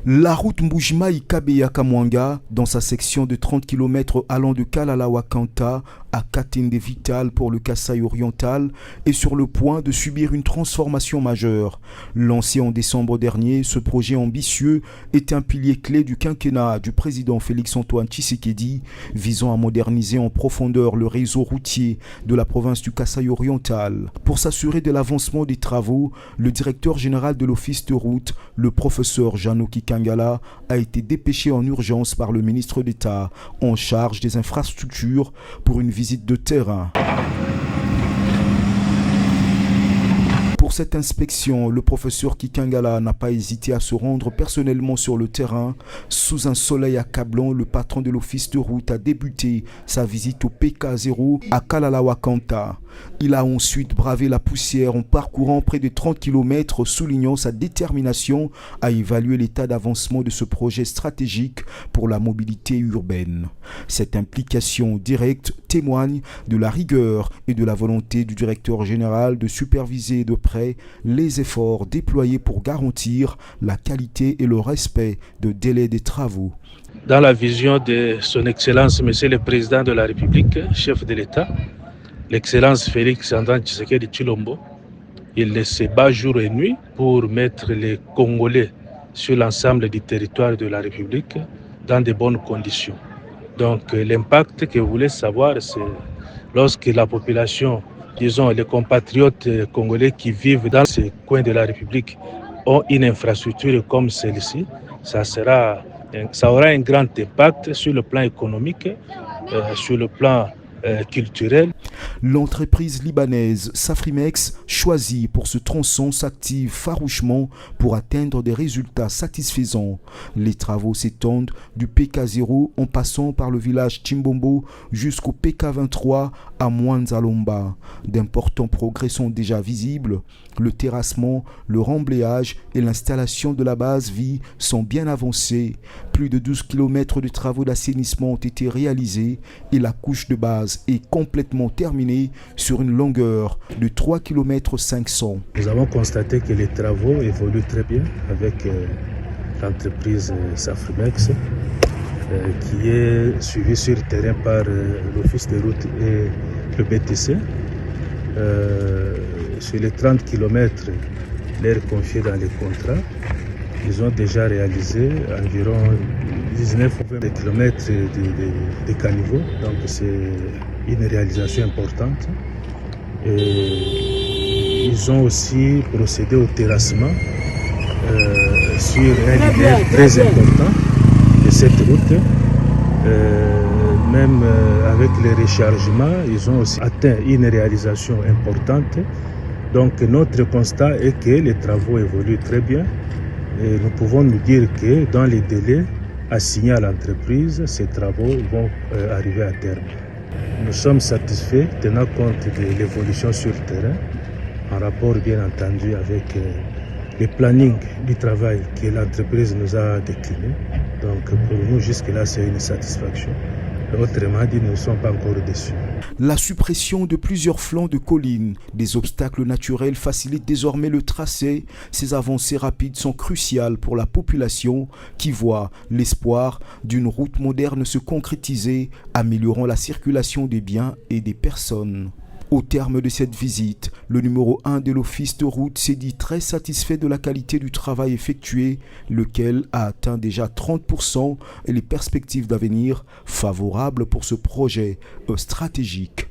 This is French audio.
La route Mbujima-Ikabeya-Kamwanga, dans sa section de 30 km allant de Kalalawa-Kanta à Katende Vital pour le Kasaï oriental, est sur le point de subir une transformation majeure. Lancé en décembre dernier, ce projet ambitieux est un pilier clé du quinquennat du président Félix-Antoine Tshisekedi, visant à moderniser en profondeur le réseau routier de la province du Kasaï oriental. Pour s'assurer de l'avancement des travaux, le directeur général de l'office de route, le professeur Janoki Kangala, a été dépêché en urgence par le ministre d'État en charge des infrastructures pour une visite de terrain. Pour cette inspection, le professeur Kikangala n'a pas hésité à se rendre personnellement sur le terrain. Sous un soleil accablant, le patron de l'office de route a débuté sa visite au PK0 à Kalalawa-Kanta. Il a ensuite bravé la poussière en parcourant près de 30 km, soulignant sa détermination à évaluer l'état d'avancement de ce projet stratégique pour la mobilité urbaine. Cette implication directe témoigne de la rigueur et de la volonté du directeur général de superviser de près les efforts déployés pour garantir la qualité et le respect de délais des travaux. Dans la vision de son Excellence, Monsieur le Président de la République, chef de l'État, l'Excellence Félix-Antoine Tshisekedi Tshilombo, il se bat jour et nuit pour mettre les Congolais sur l'ensemble du territoire de la République dans de bonnes conditions. Donc l'impact que vous voulez savoir, c'est lorsque la population, disons les compatriotes congolais qui vivent dans ces coins de la République ont une infrastructure comme celle-ci, ça aura un grand impact sur le plan économique, sur le plan culturel. L'entreprise libanaise Safrimex, choisie pour ce tronçon, s'active farouchement pour atteindre des résultats satisfaisants. Les travaux s'étendent du PK0 en passant par le village Chimbombo jusqu'au PK23 à Mwanzalomba. D'importants progrès sont déjà visibles. Le terrassement, le remblayage et l'installation de la base vie sont bien avancés. Plus de 12 km de travaux d'assainissement ont été réalisés et la couche de base est complètement terminée sur une longueur de 3 km 500. Nous avons constaté que les travaux évoluent très bien avec l'entreprise Safrimex qui est suivie sur terrain par l'office de route et le BTC. Sur les 30 km l'air confié dans les contrats, ils ont déjà réalisé environ 19 ou 20 km de caniveaux, donc c'est une réalisation importante. Et ils ont aussi procédé au terrassement sur un relief très important de cette route. Même avec les rechargements, ils ont aussi atteint une réalisation importante. Donc notre constat est que les travaux évoluent très bien et nous pouvons nous dire que dans les délais assignés à l'entreprise, ces travaux vont arriver à terme. Nous sommes satisfaits tenant compte de l'évolution sur le terrain, en rapport bien entendu avec le planning du travail que l'entreprise nous a décliné. Donc pour nous jusque-là c'est une satisfaction. Autrement dit, nous ne sommes pas encore déçus. La suppression de plusieurs flancs de collines, des obstacles naturels facilitent désormais le tracé. Ces avancées rapides sont cruciales pour la population qui voit l'espoir d'une route moderne se concrétiser, améliorant la circulation des biens et des personnes. Au terme de cette visite, le numéro 1 de l'office de route s'est dit très satisfait de la qualité du travail effectué, lequel a atteint déjà 30% et les perspectives d'avenir favorables pour ce projet stratégique.